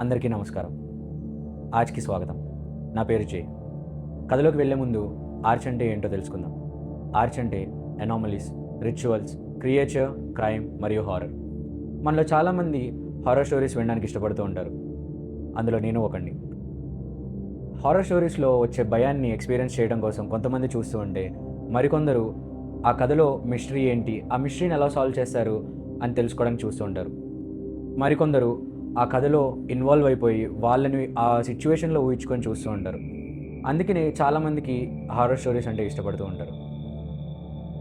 అందరికీ నమస్కారం. ఆజ్కి స్వాగతం. నా పేరు జే. కథలోకి వెళ్ళే ముందు ఆర్చ్ అంటే ఏంటో తెలుసుకుందాం. ఆర్చ్ అంటే అనామలీస్, రిచువల్స్, క్రియేచర్, క్రైమ్ మరియు హారర్. మనలో చాలామంది హారర్ స్టోరీస్ వినడానికి ఇష్టపడుతూ ఉంటారు. అందులో నేను ఒకడిని. హారర్ స్టోరీస్లో వచ్చే భయాన్ని ఎక్స్పీరియన్స్ చేయడం కోసం కొంతమంది చూస్తూ ఉంటే, మరికొందరు ఆ కథలో మిస్టరీ ఏంటి, ఆ మిస్టరీని ఎలా సాల్వ్ చేస్తారు అని తెలుసుకోవడానికి చూస్తూ ఉంటారు. మరికొందరు ఆ కథలో ఇన్వాల్వ్ అయిపోయి వాళ్ళని ఆ సిచ్యువేషన్లో ఊహించుకొని చూస్తూ ఉంటారు. అందుకనే చాలామందికి హారర్ స్టోరీస్ అంటే ఇష్టపడుతూ ఉంటారు.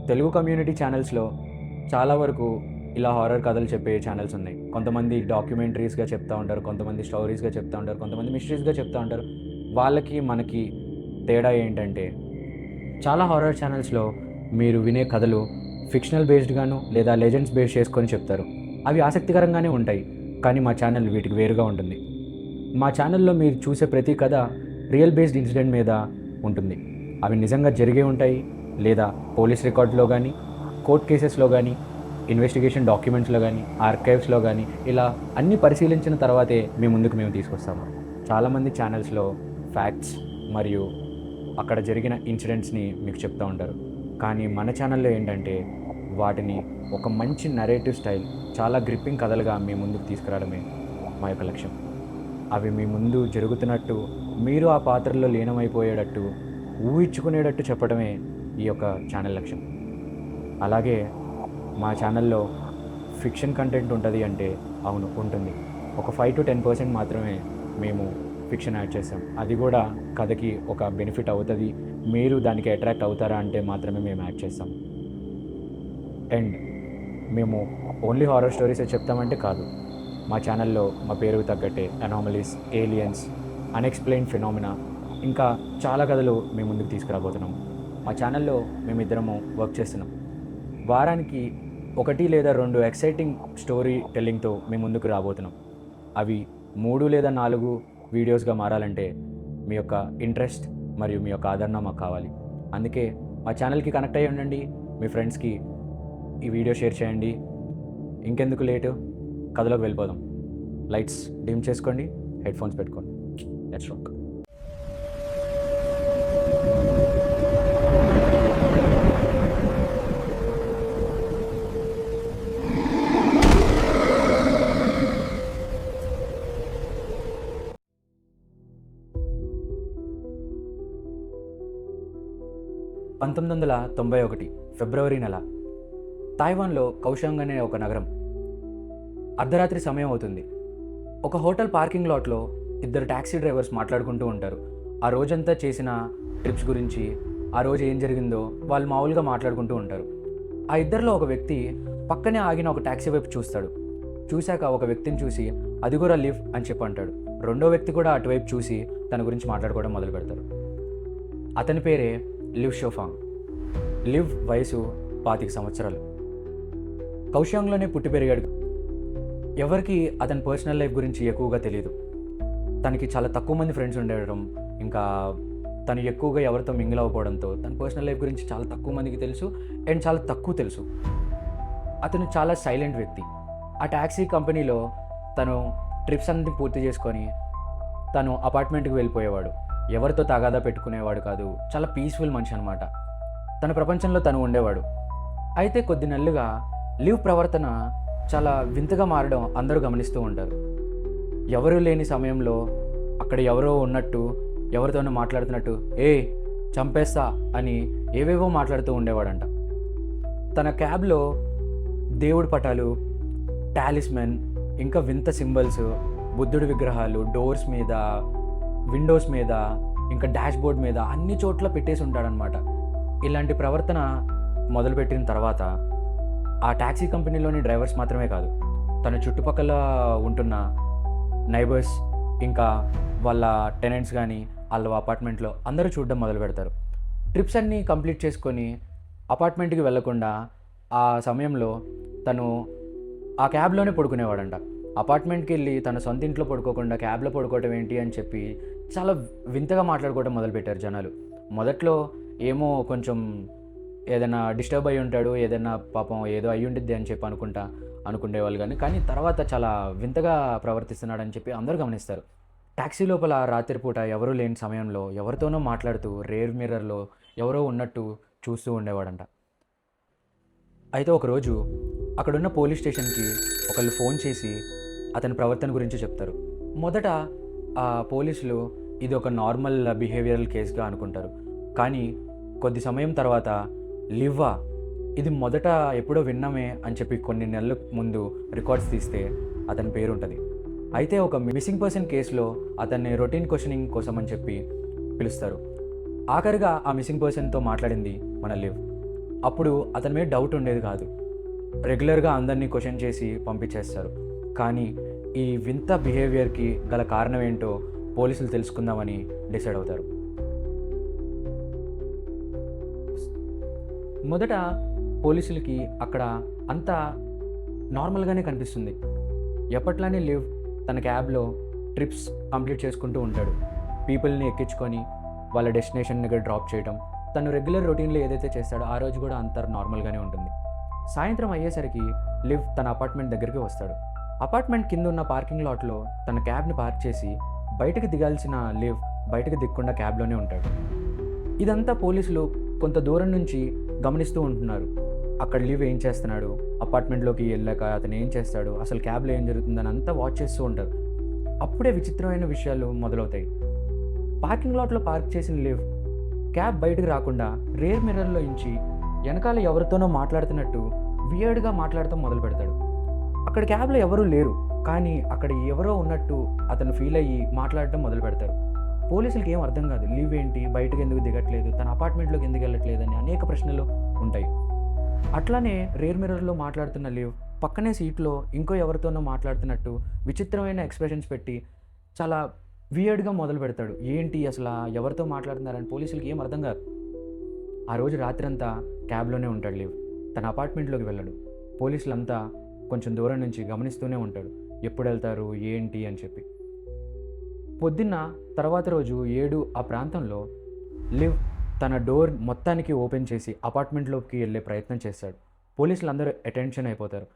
తెలుగు కమ్యూనిటీ ఛానల్స్లో చాలా వరకు ఇలా హారర్ కథలు చెప్పే ఛానల్స్ ఉన్నాయి. కొంతమంది డాక్యుమెంటరీస్గా చెప్తూ ఉంటారు, కొంతమంది స్టోరీస్గా చెప్తూ ఉంటారు, కొంతమంది మిస్టరీస్గా చెప్తూ ఉంటారు. వాళ్ళకి మనకి తేడా ఏంటంటే, చాలా హారర్ ఛానల్స్లో మీరు వినే కథలు ఫిక్షనల్ బేస్డ్గాను లేదా లెజెండ్స్ బేస్ చేసుకొని చెప్తారు. అవి ఆసక్తికరంగానే ఉంటాయి, కానీ మా ఛానల్ వీటికి వేరుగా ఉంటుంది. మా ఛానల్లో మీరు చూసే ప్రతి కథ రియల్ బేస్డ్ ఇన్సిడెంట్ మీద ఉంటుంది. అవి నిజంగా జరిగే ఉంటాయి, లేదా పోలీస్ రికార్డులో కానీ, కోర్ట్ కేసెస్లో కానీ, ఇన్వెస్టిగేషన్ డాక్యుమెంట్స్లో కానీ, ఆర్కైవ్స్లో కానీ, ఇలా అన్నీ పరిశీలించిన తర్వాతే మీ ముందుకు మేము తీసుకొస్తాము. చాలామంది ఛానల్స్లో ఫ్యాక్ట్స్ మరియు అక్కడ జరిగిన ఇన్సిడెంట్స్ని మీకు చెప్తూ ఉంటారు. కానీ మన ఛానల్లో ఏంటంటే, వాటిని ఒక మంచి నరేటివ్ స్టైల్, చాలా గ్రిప్పింగ్ కథలుగా మీ ముందుకు తీసుకురావడమే మా యొక్క లక్ష్యం. అవి మీ ముందు జరుగుతున్నట్టు, మీరు ఆ పాత్రలో లీనమైపోయేటట్టు, ఊహించుకునేటట్టు చెప్పడమే ఈ యొక్క ఛానల్ లక్ష్యం. అలాగే మా ఛానల్లో ఫిక్షన్ కంటెంట్ ఉంటుంది అంటే, అవును ఉంటుంది. ఒక 5 to 10% మాత్రమే మేము ఫిక్షన్ యాడ్ చేస్తాం. అది కూడా కథకి ఒక బెనిఫిట్ అవుతుంది, మీరు దానికి అట్రాక్ట్ అవుతారా అంటే మాత్రమే మేము యాడ్ చేస్తాం. అండ్ మేము ఓన్లీ హారర్ స్టోరీసే చెప్తామంటే కాదు. మా ఛానల్లో మా పేరుకు తగ్గట్టే అనామలీస్, ఏలియన్స్, అన్ఎక్స్ప్లెయిన్డ్ ఫినామినా, ఇంకా చాలా కథలు మేము ముందుకు తీసుకురాబోతున్నాం. మా ఛానల్లో మేమిద్దరము వర్క్ చేస్తున్నాం. వారానికి 1 లేదా 2 ఎక్సైటింగ్ స్టోరీ టెల్లింగ్తో మేము ముందుకు రాబోతున్నాం. అవి 3 లేదా 4 వీడియోస్గా మారాలంటే మీ యొక్క ఇంట్రెస్ట్ మరియు మీ యొక్క ఆదరణ మాకు కావాలి. అందుకే మా ఛానల్కి కనెక్ట్ అయ్యి ఉండండి, మీ ఫ్రెండ్స్కి ఈ వీడియో షేర్ చేయండి. ఇంకెందుకు లేటు, కథలోకి వెళ్ళిపోదాం. లైట్స్ డిమ్ చేసుకోండి, హెడ్ ఫోన్స్ పెట్టుకోండి. Let's rock. ఫిబ్రవరి 1991 నెల, తైవాన్లో కౌషాంగ్ అనే ఒక నగరం. అర్ధరాత్రి సమయం అవుతుంది. ఒక హోటల్ పార్కింగ్ లాట్లో 2 ట్యాక్సీ డ్రైవర్స్ మాట్లాడుకుంటూ ఉంటారు. ఆ రోజంతా చేసిన ట్రిప్స్ గురించి, ఆ రోజు ఏం జరిగిందో వాళ్ళు మామూలుగా మాట్లాడుకుంటూ ఉంటారు. ఆ ఇద్దరిలో ఒక వ్యక్తి పక్కనే ఆగిన ఒక ట్యాక్సీ వైపు చూస్తాడు. చూశాక ఒక వ్యక్తిని చూసి, అది కూడా లివ్ అని చెప్పి అంటాడు. రెండో వ్యక్తి కూడా అటువైపు చూసి తన గురించి మాట్లాడుకోవడం మొదలు పెడతారు. అతని పేరే లివ్ షోఫాంగ్. లివ్ వయసు 25 సంవత్సరాలు. కౌషాంగ్లోనే పుట్టి పెరిగాడు. ఎవరికి అతని పర్సనల్ లైఫ్ గురించి ఎక్కువగా తెలియదు. తనకి చాలా తక్కువ మంది ఫ్రెండ్స్ ఉండడం, ఇంకా తను ఎక్కువగా ఎవరితో మింగిల్ అవ్వడంతో తన పర్సనల్ లైఫ్ గురించి చాలా తక్కువ మందికి తెలుసు అండ్ చాలా తక్కువ తెలుసు. అతను చాలా సైలెంట్ వ్యక్తి. ఆ ట్యాక్సీ కంపెనీలో తను ట్రిప్స్ అన్ని పూర్తి చేసుకొని తను అపార్ట్మెంట్కి వెళ్ళిపోయేవాడు. ఎవరితో తగాదా పెట్టుకునేవాడు కాదు. చాలా పీస్ఫుల్ మనిషి అనమాట. తన ప్రపంచంలో తను ఉండేవాడు. అయితే కొద్ది నెలలుగా లివ్ ప్రవర్తన చాలా వింతగా మారడం అందరూ గమనిస్తూ ఉంటారు. ఎవరూ లేని సమయంలో అక్కడ ఎవరో ఉన్నట్టు, ఎవరితోనో మాట్లాడుతున్నట్టు, చంపేస్తా అని ఏవేవో మాట్లాడుతూ ఉండేవాడంట. తన క్యాబ్లో దేవుడి పటాలు, టాలిస్మెన్, ఇంకా వింత సింబల్స్, బుద్ధుడి విగ్రహాలు డోర్స్ మీద, విండోస్ మీద, ఇంకా డాష్ బోర్డ్ మీద అన్ని చోట్ల పెట్టేసి ఉంటాడనమాట. ఇలాంటి ప్రవర్తన మొదలుపెట్టిన తర్వాత ఆ ట్యాక్సీ కంపెనీలోని డ్రైవర్స్ మాత్రమే కాదు, తన చుట్టుపక్కల ఉంటున్న నైబర్స్, ఇంకా వాళ్ళ టెనెంట్స్ కానీ వాళ్ళ అపార్ట్మెంట్లో అందరూ చూడడం మొదలు పెడతారు. ట్రిప్స్ అన్నీ కంప్లీట్ చేసుకొని అపార్ట్మెంట్కి వెళ్లకుండా ఆ సమయంలో తను ఆ క్యాబ్లోనే పడుకునేవాడంట. అపార్ట్మెంట్కి వెళ్ళి తన సొంత ఇంట్లో పడుకోకుండా క్యాబ్లో పడుకోవటం ఏంటి అని చెప్పి చాలా వింతగా మాట్లాడుకోవడం మొదలుపెట్టారు జనాలు. మొదట్లో ఏమో కొంచెం ఏదైనా డిస్టర్బ్ అయ్యి ఉంటాడు, ఏదైనా పాపం ఏదో అయ్యి ఉండిద్ది అని చెప్పి అనుకుంటా అనుకునేవాళ్ళు కానీ తర్వాత చాలా వింతగా ప్రవర్తిస్తున్నాడని చెప్పి అందరూ గమనిస్తారు. టాక్సీ లోపల రాత్రిపూట ఎవరూ లేని సమయంలో ఎవరితోనో మాట్లాడుతూ రేర్ మిర్రర్‌లో ఎవరో ఉన్నట్టు చూస్తూ ఉండేవాడంట. అయితే ఒకరోజు అక్కడున్న పోలీస్ స్టేషన్‌కి ఒకళ్ళు ఫోన్ చేసి అతని ప్రవర్తన గురించి చెప్తారు. మొదట ఆ పోలీసులు ఇది ఒక నార్మల్ బిహేవియరల్ కేస్‌గా అనుకుంటారు. కానీ కొద్ది సమయం తర్వాత లివ్వా ఇది మొదట ఎప్పుడో విన్నామే అని చెప్పి కొన్ని నెలల ముందు రికార్డ్స్ తీస్తే అతని పేరు ఉంటుంది. అయితే ఒక మిస్సింగ్ పర్సన్ కేసులో అతన్ని రొటీన్ క్వశ్చనింగ్ కోసం అని చెప్పి పిలుస్తారు. ఆఖరిగా ఆ మిస్సింగ్ పర్సన్తో మాట్లాడింది మన లివ్. అప్పుడు అతని మీద డౌట్ ఉండేది కాదు. రెగ్యులర్గా అందరినీ క్వశ్చన్ చేసి పంపించేస్తారు. కానీ ఈ వింత బిహేవియర్కి గల కారణం ఏంటో పోలీసులు తెలుసుకుందామని డిసైడ్ అవుతారు. మొదట పోలీసులకి అక్కడ అంతా నార్మల్గానే కనిపిస్తుంది. ఎప్పట్లానే లివ్ తన క్యాబ్లో ట్రిప్స్ కంప్లీట్ చేసుకుంటూ ఉంటాడు. పీపుల్ని ఎక్కించుకొని వాళ్ళ డెస్టినేషన్ దగ్గర డ్రాప్ చేయడం, తను రెగ్యులర్ రొటీన్లో ఏదైతే చేస్తాడో ఆ రోజు కూడా అంతా నార్మల్గానే ఉంటుంది. సాయంత్రం అయ్యేసరికి లివ్ తన అపార్ట్మెంట్ దగ్గరికి వస్తాడు. అపార్ట్మెంట్ కింద ఉన్న పార్కింగ్ లాట్లో తన క్యాబ్ని పార్క్ చేసి బయటకు దిగాల్సిన లివ్ బయటకు దిగకుండా క్యాబ్లోనే ఉంటాడు. ఇదంతా పోలీసులు కొంత దూరం నుంచి గమనిస్తూ ఉంటున్నారు. అక్కడ లివ్ ఏం చేస్తున్నాడు, అపార్ట్మెంట్లోకి వెళ్ళాక అతను ఏం చేస్తాడు, అసలు క్యాబ్లో ఏం జరుగుతుందని అంతా వాచ్ చేస్తూ ఉంటారు. అప్పుడే విచిత్రమైన విషయాలు మొదలవుతాయి. పార్కింగ్ లాట్లో పార్క్ చేసిన లివ్ క్యాబ్ బయటకు రాకుండా రేర్ మిర్రర్లో ఇంచి వెనకాల ఎవరితోనో మాట్లాడుతున్నట్టు వియర్డ్గా మాట్లాడటం మొదలు పెడతాడు. అక్కడ క్యాబ్లో ఎవరూ లేరు, కానీ అక్కడ ఎవరో ఉన్నట్టు అతను ఫీల్ అయ్యి మాట్లాడటం మొదలు పెడతారు. పోలీసులకి ఏం అర్థం కాదు, లివ్ ఏంటి, బయటకు ఎందుకు దిగట్లేదు, తన అపార్ట్మెంట్లోకి ఎందుకు వెళ్ళట్లేదు అని అనేక ప్రశ్నలు ఉంటాయి. అట్లానే రేర్ మిర్రర్లో మాట్లాడుతున్న లివ్ పక్కనే సీట్లో ఇంకో ఎవరితోనో మాట్లాడుతున్నట్టు విచిత్రమైన ఎక్స్ప్రెషన్స్ పెట్టి చాలా వియర్డ్గా మొదలు పెడతాడు. ఏంటి అసలు ఎవరితో మాట్లాడుతున్నారని పోలీసులకి ఏం అర్థం కాదు. ఆ రోజు రాత్రంతా క్యాబ్లోనే ఉంటాడు లివ్. తన అపార్ట్మెంట్లోకి వెళ్ళడు. పోలీసులంతా కొంచెం దూరం నుంచి గమనిస్తూనే ఉంటాడు, ఎప్పుడు వెళ్తారు ఏంటి అని చెప్పి. పొద్దున్న తర్వాత రోజు 7 ఆ ప్రాంతంలో లివ్ తన డోర్ మొత్తానికి ఓపెన్ చేసి అపార్ట్మెంట్లోకి వెళ్ళే ప్రయత్నం చేస్తాడు. పోలీసులు అందరూ అటెన్షన్ అయిపోతారు,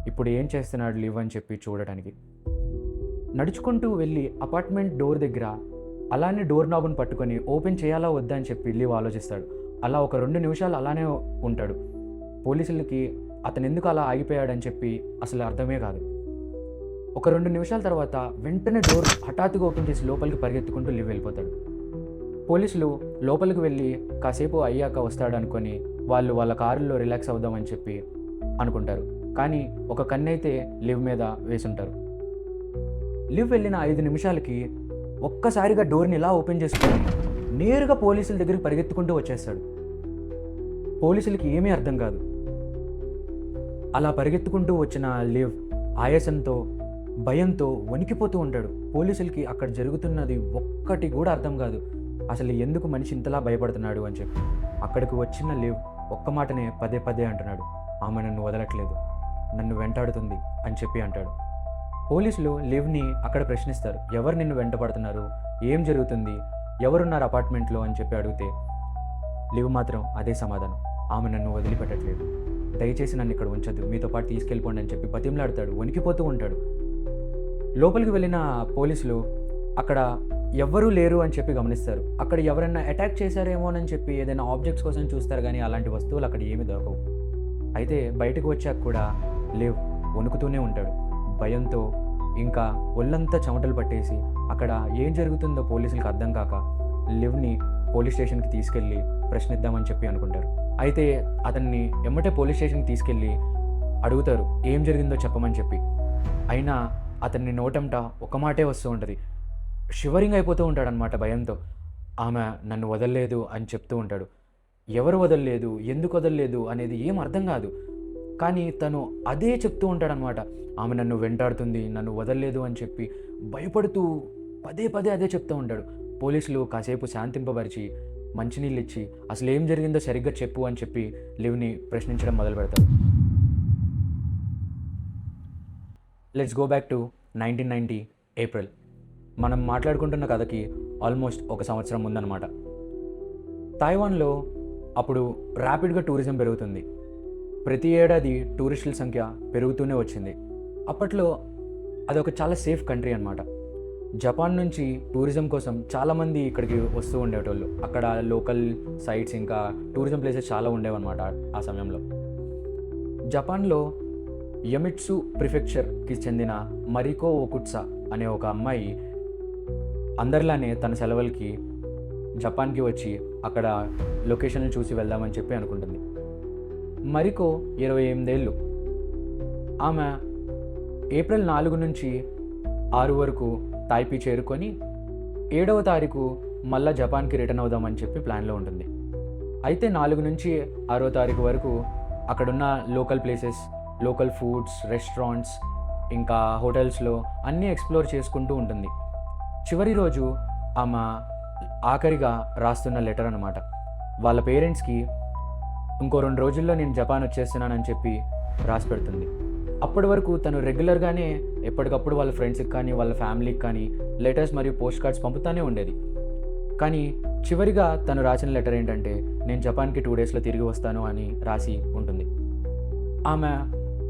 ఇప్పుడు ఏం చేస్తున్నాడు లివ్ అని చెప్పి చూడటానికి. నడుచుకుంటూ వెళ్ళి అపార్ట్మెంట్ డోర్ దగ్గర అలానే డోర్ నాబ్ను పట్టుకొని ఓపెన్ చేయాలా వద్దా అని చెప్పి లివ్ ఆలోచిస్తాడు. అలా ఒక 2 నిమిషాలు అలానే ఉంటాడు. పోలీసులకి అతను ఎందుకు అలా ఆగిపోయాడని చెప్పి అసలు అర్థమే కాదు. ఒక 2 నిమిషాల తర్వాత వెంటనే డోర్ హఠాత్తుగా ఓపెన్ చేసి లోపలికి పరిగెత్తుకుంటూ లివ్ వెళ్ళిపోతాడు. పోలీసులు లోపలికి వెళ్ళి కాసేపు అయ్యాక వస్తాడు అనుకొని వాళ్ళ కారులో రిలాక్స్ అవుదామని చెప్పి అనుకుంటారు. కానీ ఒక కన్నైతే లివ్ మీద వేసుంటారు. లివ్ వెళ్ళిన 5 నిమిషాలకి ఒక్కసారిగా డోర్ని ఇలా ఓపెన్ చేసుకొని నేరుగా పోలీసుల దగ్గరికి పరిగెత్తుకుంటూ వచ్చేస్తాడు. పోలీసులకి ఏమీ అర్థం కాదు. అలా పరిగెత్తుకుంటూ వచ్చిన లివ్ ఆయాసంతో భయంతో వణికిపోతూ ఉంటాడు. పోలీసులకి అక్కడ జరుగుతున్నది ఒక్కటి కూడా అర్థం కాదు. అసలు ఎందుకు మనిషి ఇంతలా భయపడుతున్నాడు అని చెప్పి. అక్కడికి వచ్చిన లివ్ ఒక్క మాటనే పదే అంటున్నాడు, ఆమె నన్ను వదలట్లేదు, నన్ను వెంటాడుతుంది అని చెప్పి అంటాడు. పోలీసులు లివ్ని అక్కడ ప్రశ్నిస్తారు, ఎవరు నిన్ను వెంటపడుతున్నారు, ఏం జరుగుతుంది, ఎవరున్నారు అపార్ట్మెంట్లో అని చెప్పి అడిగితే లివ్ మాత్రం అదే సమాధానం, ఆమె నన్ను వదిలిపెట్టట్లేదు, దయచేసి నన్ను ఇక్కడ ఉంచద్దు, మీతో పాటు తీసుకెళ్ళిపోండి అని చెప్పి బతిమలాడతాడు. వణికిపోతూ ఉంటాడు. లోపలికి వెళ్ళిన పోలీసులు అక్కడ ఎవ్వరూ లేరు అని చెప్పి గమనిస్తారు. అక్కడ ఎవరైనా అటాక్ చేశారేమోనని చెప్పి ఏదైనా ఆబ్జెక్ట్స్ కోసం చూస్తారు, కానీ అలాంటి వస్తువులు అక్కడ ఏమీ దొరకవు. అయితే బయటకు వచ్చాక కూడా లివ్ వణుకుతూనే ఉంటాడు భయంతో. ఇంకా ఒళ్ళంతా చెమటలు పట్టేసి అక్కడ ఏం జరుగుతుందో పోలీసులకు అర్థం కాక లివ్ని పోలీస్ స్టేషన్కి తీసుకెళ్ళి ప్రశ్నిద్దామని చెప్పి అనుకుంటారు. అయితే అతన్ని ఎమ్మటే పోలీస్ స్టేషన్కి తీసుకెళ్ళి అడుగుతారు, ఏం జరిగిందో చెప్పమని చెప్పి. అయినా అతన్ని నోటంట ఒక మాటే వస్తూ ఉంటుంది, షివరింగ్ అయిపోతూ ఉంటాడనమాట భయంతో. ఆమె నన్ను వదలలేదు అని చెప్తూ ఉంటాడు. ఎవరు వదలలేదు, ఎందుకు వదలలేదు అనేది ఏం అర్థం కాదు, కానీ తను అదే చెప్తూ ఉంటాడనమాట. ఆమె నన్ను వెంటాడుతుంది, నన్ను వదలలేదు అని చెప్పి భయపడుతూ పదే అదే చెప్తూ ఉంటాడు. పోలీసులు కాసేపు శాంతింపబరిచి మంచినీళ్ళు ఇచ్చి అసలు ఏం జరిగిందో సరిగ్గా చెప్పు అని చెప్పి లివ్ని ప్రశ్నించడం మొదలు పెడతారు. Let's go back to 1990 April. మనం మాట్లాడుకుంటున్న కథకి ఆల్మోస్ట్ 1 సంవత్సరం ముందనమాట. తైవాన్లో అప్పుడు ర్యాపిడ్గా టూరిజం పెరుగుతుంది. ప్రతి ఏడాది టూరిస్టుల సంఖ్య పెరుగుతూనే వచ్చింది. అప్పట్లో అదొక చాలా సేఫ్ కంట్రీ అనమాట. జపాన్ నుంచి టూరిజం కోసం చాలామంది ఇక్కడికి వస్తూ ఉండేటోళ్ళు. అక్కడ లోకల్ సైట్స్ ఇంకా టూరిజం ప్లేసెస్ చాలా ఉండేవన్నమాట ఆ సమయంలో. జపాన్లో యమిట్సు ప్రిఫెక్చర్కి చెందిన మరికో ఒకుట్సా అనే ఒక అమ్మాయి అందరిలానే తన సెలవులకి జపాన్కి వచ్చి అక్కడ లొకేషన్లు చూసి వెళ్దామని చెప్పి అనుకుంటుంది. మరికో 28 ఏళ్ళు. ఆమె ఏప్రిల్ 4 నుంచి 6 వరకు తాయిపీ చేరుకొని 7వ తారీఖు మళ్ళా జపాన్కి రిటర్న్ అవుదామని చెప్పి ప్లాన్లో ఉంటుంది. అయితే 4 నుంచి 6వ తారీఖు వరకు అక్కడున్న local places, local foods, restaurants ఇంకా హోటల్స్లో అన్నీ ఎక్స్ప్లోర్ చేసుకుంటూ ఉంటుంది. చివరి రోజు ఆమె ఆఖరిగా రాస్తున్న లెటర్ అనమాట. వాళ్ళ పేరెంట్స్కి ఇంకో 2 రోజుల్లో నేను జపాన్ వచ్చేస్తున్నానని చెప్పి రాసి పెడుతుంది. అప్పటి వరకు తను రెగ్యులర్గానే ఎప్పటికప్పుడు వాళ్ళ ఫ్రెండ్స్కి కానీ వాళ్ళ ఫ్యామిలీకి కానీ లెటర్స్ మరియు పోస్ట్ కార్డ్స్ పంపుతూనే ఉండేది. కానీ చివరిగా తను రాసిన లెటర్ ఏంటంటే, నేను జపాన్కి 2 డేస్లో తిరిగి వస్తాను అని రాసి ఉంటుంది. ఆమె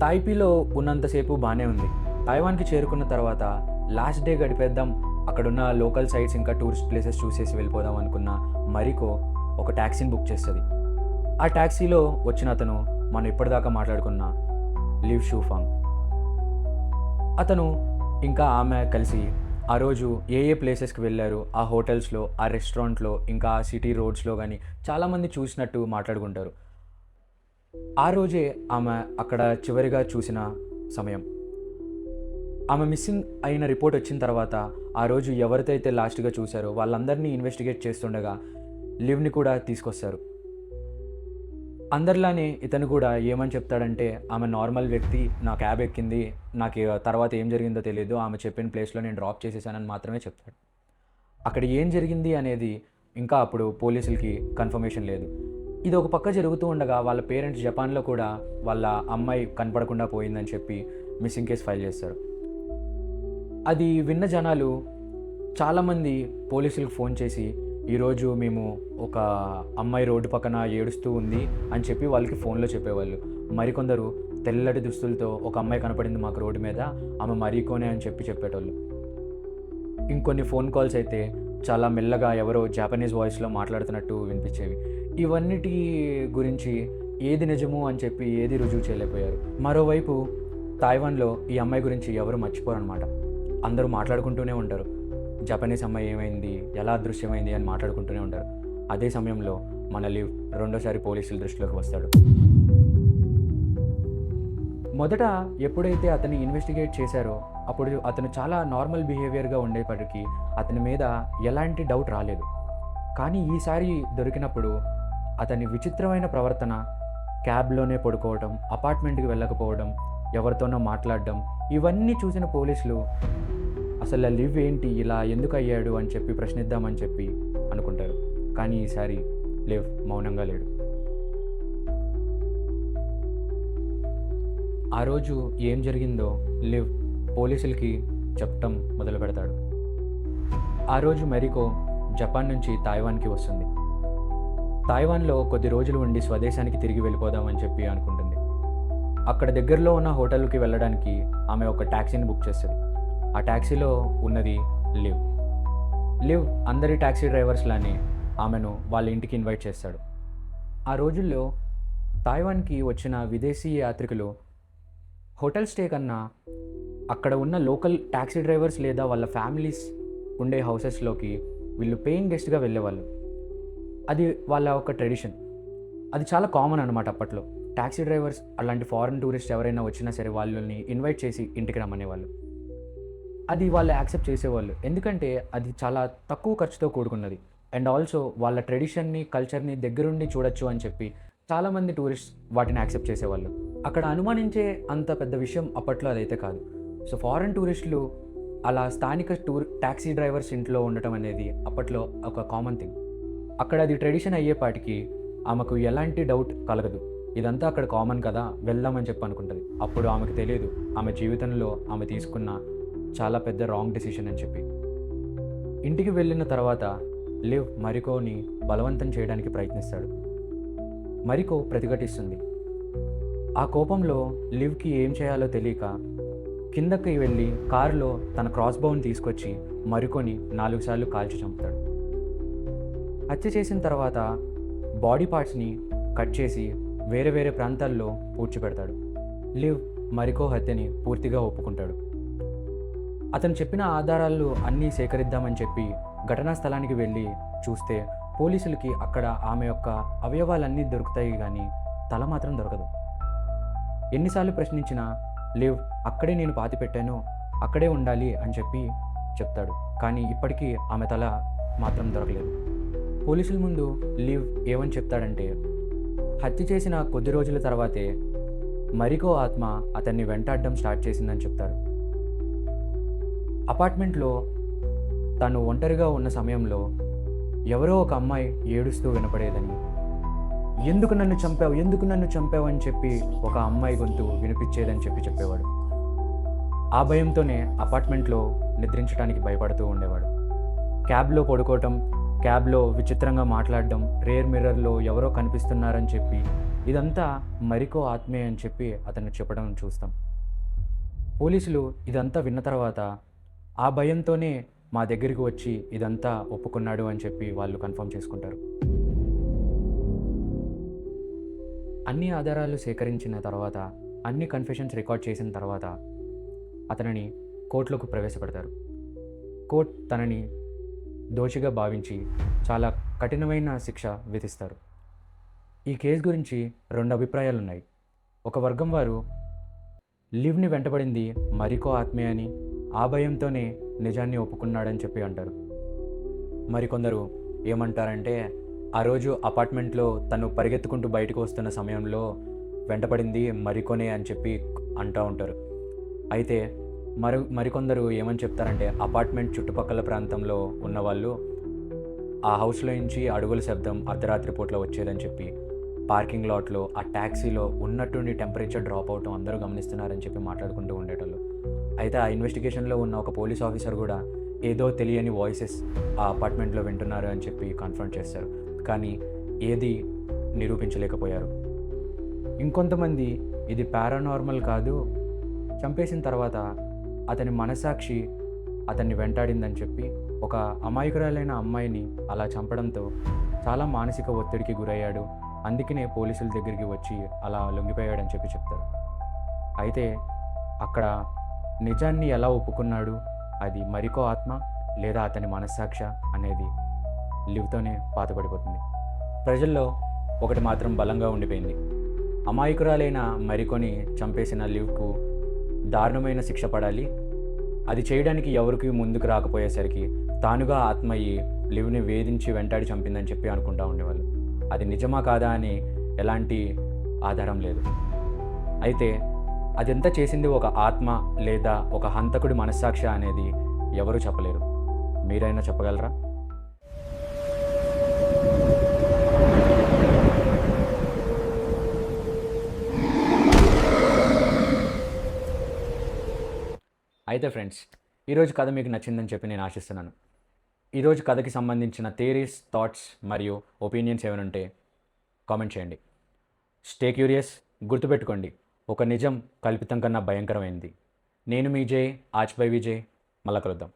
తాయిపీలో ఉన్నంతసేపు బాగానే ఉంది. తైవాన్కి చేరుకున్న తర్వాత లాస్ట్ డే గడిపేద్దాం, అక్కడున్న లోకల్ సైట్స్ ఇంకా టూరిస్ట్ ప్లేసెస్ చూసేసి వెళ్ళిపోదాం అనుకున్న మరికో ఒక ట్యాక్సీని బుక్ చేస్తుంది. ఆ ట్యాక్సీలో వచ్చిన అతను మనం ఇప్పటిదాకా మాట్లాడుకున్న లివ్ షూఫాంగ్. అతను ఇంకా ఆమె కలిసి ఆ రోజు ఏ ప్లేసెస్కి వెళ్ళారు, ఆ హోటల్స్లో, ఆ రెస్టారెంట్లో, ఇంకా ఆ సిటీ రోడ్స్లో కానీ చాలామంది చూసినట్టు మాట్లాడుకుంటారు. ఆ రోజే ఆమె అక్కడ చివరిగా చూసిన సమయం. ఆమె మిస్సింగ్ అయిన రిపోర్ట్ వచ్చిన తర్వాత ఆ రోజు ఎవరితో అయితే లాస్ట్గా చూశారో వాళ్ళందరినీ ఇన్వెస్టిగేట్ చేస్తుండగా లివ్ని కూడా తీసుకొస్తారు. అందరిలానే ఇతను కూడా ఏమని చెప్తాడంటే, ఆమె నార్మల్ వ్యక్తి, నా క్యాబ్ ఎక్కింది, నాకు తర్వాత ఏం జరిగిందో తెలియదు, ఆమె చెప్పిన ప్లేస్లో నేను డ్రాప్ చేసేసానని మాత్రమే చెప్తాడు. అక్కడ ఏం జరిగింది అనేది ఇంకా అప్పుడు పోలీసులకి కన్ఫర్మేషన్ లేదు. ఇది ఒక పక్క జరుగుతూ ఉండగా వాళ్ళ పేరెంట్స్ జపాన్లో కూడా వాళ్ళ అమ్మాయి కనపడకుండా పోయిందని చెప్పి మిస్సింగ్ కేసు ఫైల్ చేస్తారు. అది విన్న జనాలు చాలామంది పోలీసులకు ఫోన్ చేసి, ఈరోజు మేము ఒక అమ్మాయి రోడ్డు పక్కన ఏడుస్తూ ఉంది అని చెప్పి వాళ్ళకి ఫోన్లో చెప్పేవాళ్ళు. మరికొందరు తెల్లటి దుస్తులతో ఒక అమ్మాయి కనపడింది మాకు రోడ్డు మీద, ఆమె మరికోనే అని చెప్పి చెప్పేటోళ్ళు. ఇంకొన్ని ఫోన్ కాల్స్ అయితే చాలా మెల్లగా ఎవరో జాపనీస్ వాయిస్లో మాట్లాడుతున్నట్టు వినిపించేవి. ఇవన్నిటి గురించి ఏది నిజము అని చెప్పి ఏది రుజువు చేయలేకపోయారు. మరోవైపు తైవాన్లో ఈ అమ్మాయి గురించి ఎవరు మర్చిపోరనమాట. అందరూ మాట్లాడుకుంటూనే ఉంటారు, జపనీస్ అమ్మాయి ఏమైంది, ఎలా అదృశ్యమైంది అని మాట్లాడుకుంటూనే ఉంటారు. అదే సమయంలో మన లివ్ రెండోసారి పోలీసుల దృష్టిలోకి వస్తాడు. మొదట ఎప్పుడైతే అతన్ని ఇన్వెస్టిగేట్ చేశారో అప్పుడు అతను చాలా నార్మల్ బిహేవియర్గా ఉండేప్పటికీ అతని మీద ఎలాంటి డౌట్ రాలేదు. కానీ ఈసారి దొరికినప్పుడు అతని విచిత్రమైన ప్రవర్తన, క్యాబ్లోనే పడుకోవడం, అపార్ట్మెంట్కి వెళ్ళకపోవడం, ఎవరితోనో మాట్లాడడం, ఇవన్నీ చూసిన పోలీసులు అసలు లివ్ ఏంటి, ఇలా ఎందుకు అయ్యాడు అని చెప్పి ప్రశ్నిద్దామని చెప్పి అనుకుంటారు. కానీ ఈసారి లివ్ మౌనంగా లేడు. ఆ రోజు ఏం జరిగిందో లివ్ పోలీసులకి చెప్పటం మొదలు పెడతాడు. ఆ రోజు మరికో జపాన్ నుంచి తైవాన్కి వస్తుంది. తైవాన్లో కొద్ది రోజులు ఉండి స్వదేశానికి తిరిగి వెళ్ళిపోదామని చెప్పి అనుకుంటుంది. అక్కడ దగ్గరలో ఉన్న హోటల్కి వెళ్ళడానికి ఆమె ఒక ట్యాక్సీని బుక్ చేస్తుంది. ఆ ట్యాక్సీలో ఉన్నది లివ్ అందరి ట్యాక్సీ డ్రైవర్స్లానే ఆమెను వాళ్ళ ఇంటికి ఇన్వైట్ చేస్తాడు. ఆ రోజుల్లో తైవాన్కి వచ్చిన విదేశీ యాత్రికులు హోటల్ స్టే కన్నా అక్కడ ఉన్న లోకల్ ట్యాక్సీ డ్రైవర్స్ లేదా వాళ్ళ ఫ్యామిలీస్ ఉండే హౌసెస్లోకి వీళ్ళు పేయింగ్ గెస్ట్గా వెళ్ళేవాళ్ళు. అది వాళ్ళ ఒక ట్రెడిషన్. అది చాలా కామన్ అనమాట అప్పట్లో. ట్యాక్సీ డ్రైవర్స్ అలాంటి ఫారెన్ టూరిస్ట్ ఎవరైనా వచ్చినా సరే వాళ్ళని ఇన్వైట్ చేసి ఇంటికి రమ్మనేవాళ్ళు. అది వాళ్ళు యాక్సెప్ట్ చేసేవాళ్ళు, ఎందుకంటే అది చాలా తక్కువ ఖర్చుతో కూడుకున్నది. అండ్ ఆల్సో వాళ్ళ ట్రెడిషన్ని, కల్చర్ని దగ్గరుండి చూడొచ్చు అని చెప్పి చాలామంది టూరిస్ట్ వాటిని యాక్సెప్ట్ చేసేవాళ్ళు. అక్కడ అనుమానించే అంత పెద్ద విషయం అప్పట్లో అదైతే కాదు. సో ఫారెన్ టూరిస్టులు అలా స్థానిక ట్యాక్సీ డ్రైవర్స్ ఇంట్లో ఉండటం అనేది అప్పట్లో ఒక కామన్ థింగ్. అక్కడ అది ట్రెడిషన్ అయ్యేపాటికి ఆమెకు ఎలాంటి డౌట్ కలగదు. ఇదంతా అక్కడ కామన్ కదా, వెళ్దామని చెప్పి అనుకుంటుంది. అప్పుడు ఆమెకు తెలియదు ఆమె జీవితంలో ఆమె తీసుకున్న చాలా పెద్ద రాంగ్ డెసిషన్ అని చెప్పి. ఇంటికి వెళ్ళిన తర్వాత లివ్ మరికోని బలవంతం చేయడానికి ప్రయత్నిస్తాడు. మరికో ప్రతిఘటిస్తుంది. ఆ కోపంలో లివ్కి ఏం చేయాలో తెలియక కిందకి వెళ్ళి కారులో తన క్రాస్ బౌని తీసుకొచ్చి మరికొని 4 సార్లు కాల్చి చంపుతాడు. హత్య చేసిన తర్వాత బాడీ పార్ట్స్ని కట్ చేసి వేరే వేరే ప్రాంతాల్లో పూడ్చిపెడతాడు. లివ్ మరికో హత్యని పూర్తిగా ఒప్పుకుంటాడు. అతను చెప్పిన ఆధారాలు అన్నీ సేకరిద్దామని చెప్పి ఘటనా స్థలానికి వెళ్ళి చూస్తే పోలీసులకి అక్కడ ఆమె యొక్క అవయవాలన్నీ దొరుకుతాయి కానీ తల మాత్రం దొరకదు. ఎన్నిసార్లు ప్రశ్నించినా లివ్ అక్కడే నేను పాతిపెట్టాను, అక్కడే ఉండాలి అని చెప్పి చెప్తాడు. కానీ ఇప్పటికీ ఆమె తల మాత్రం దొరకలేదు. పోలీసుల ముందు లివ్ ఏమని చెప్తాడంటే, హత్య చేసిన కొద్ది రోజుల తర్వాతే మరికో ఆత్మ అతన్ని వెంటాడడం స్టార్ట్ చేసిందని చెప్తారు. అపార్ట్మెంట్లో తను ఒంటరిగా ఉన్న సమయంలో ఎవరో ఒక అమ్మాయి ఏడుస్తూ వినపడేదని, ఎందుకు నన్ను చంపావు అని చెప్పి ఒక అమ్మాయి గొంతు వినిపించేదని చెప్పేవాడు. ఆ భయంతోనే అపార్ట్మెంట్లో నిద్రించడానికి భయపడుతూ ఉండేవాడు. క్యాబ్లో పడుకోవటం, క్యాబ్లో విచిత్రంగా మాట్లాడడం, రేర్ మిర్రర్లో ఎవరో కనిపిస్తున్నారని చెప్పి ఇదంతా మరికో ఆత్మే అని చెప్పి అతను చెప్పడం చూస్తాం. పోలీసులు ఇదంతా విన్న తర్వాత ఆ భయంతోనే మా దగ్గరికి వచ్చి ఇదంతా ఒప్పుకున్నాడు అని చెప్పి వాళ్ళు కన్ఫర్మ్ చేసుకుంటారు. అన్ని ఆధారాలు సేకరించిన తర్వాత, అన్ని కన్ఫెషన్స్ రికార్డ్ చేసిన తర్వాత అతనిని కోర్టులోకి ప్రవేశపెడతారు. కోర్టు తనని దోషిగా భావించి చాలా కఠినమైన శిక్ష విధిస్తారు. ఈ కేసు గురించి 2 అభిప్రాయాలు ఉన్నాయి. ఒక వర్గం వారు లివ్ని వెంటబడింది మరికో ఆత్మే అని, ఆ భయంతోనే నిజాన్ని ఒప్పుకున్నాడని చెప్పి అంటారు. మరికొందరు ఏమంటారంటే, ఆ రోజు అపార్ట్మెంట్లో తను పరిగెత్తుకుంటూ బయటకు వస్తున్న సమయంలో వెంటపడింది మరికొనే అని చెప్పి అంటూ ఉంటారు. అయితే మరికొందరు ఏమని చెప్తారంటే, అపార్ట్మెంట్ చుట్టుపక్కల ప్రాంతంలో ఉన్నవాళ్ళు ఆ హౌస్లో నుంచి అడుగుల శబ్దం అర్ధరాత్రి పూటలో వచ్చేదని చెప్పి, పార్కింగ్ లాట్లో ఆ ట్యాక్సీలో ఉన్నట్టుండి టెంపరేచర్ డ్రాప్ అవటం అందరూ గమనిస్తున్నారని చెప్పి మాట్లాడుకుంటూ ఉండేటోళ్ళు. అయితే ఆ ఇన్వెస్టిగేషన్లో ఉన్న ఒక పోలీస్ ఆఫీసర్ కూడా ఏదో తెలియని వాయిసెస్ ఆ అపార్ట్మెంట్లో వింటున్నారు అని చెప్పి కన్ఫర్మ్ చేస్తారు. కానీ ఏది నిరూపించలేకపోయారు. ఇంకొంతమంది ఇది పారానార్మల్ కాదు, చంపేసిన తర్వాత అతని మనసాక్షి అతన్ని వెంటాడిందని చెప్పి ఒక అమాయకురాలైన అమ్మాయిని అలా చంపడంతో చాలా మానసిక ఒత్తిడికి గురయ్యాడు, అందుకనే పోలీసుల దగ్గరికి వచ్చి అలా లొంగిపోయాడని చెప్పి చెప్తారు. అయితే అక్కడ నిజాన్ని ఎలా ఒప్పుకున్నాడు, అది మరికో ఆత్మ లేదా అతని మనస్సాక్ష అనేది లివ్తోనే పాతపడిపోతుంది. ప్రజల్లో ఒకటి మాత్రం బలంగా ఉండిపోయింది. అమాయకురాలైన మరికొని చంపేసిన లివ్కు దారుణమైన శిక్ష పడాలి, అది చేయడానికి ఎవరికి ముందుకు రాకపోయేసరికి తానుగా ఆత్మయ్యి లివ్ని వేధించి వెంటాడి చంపిందని చెప్పి అనుకుంటూ ఉండేవాళ్ళు. అది నిజమా కాదా అని ఎలాంటి ఆధారం లేదు. అయితే అదెంత చేసింది ఒక ఆత్మ లేదా ఒక హంతకుడి మనస్సాక్ష అనేది ఎవరూ చెప్పలేరు. మీరైనా చెప్పగలరా? అయితే ఫ్రెండ్స్, ఈరోజు కథ మీకు నచ్చిందని చెప్పి నేను ఆశిస్తున్నాను. ఈరోజు కథకి సంబంధించిన థియరీస్, థాట్స్ మరియు ఒపీనియన్స్ ఏమైనా ఉంటే కామెంట్ చేయండి. Stay curious. గుర్తుపెట్టుకోండి, ఒక నిజం కల్పితం కన్నా భయంకరమైంది. నేను మీ జై, ఆచ్ బై విజయ్. మళ్ళా కలుద్దాం.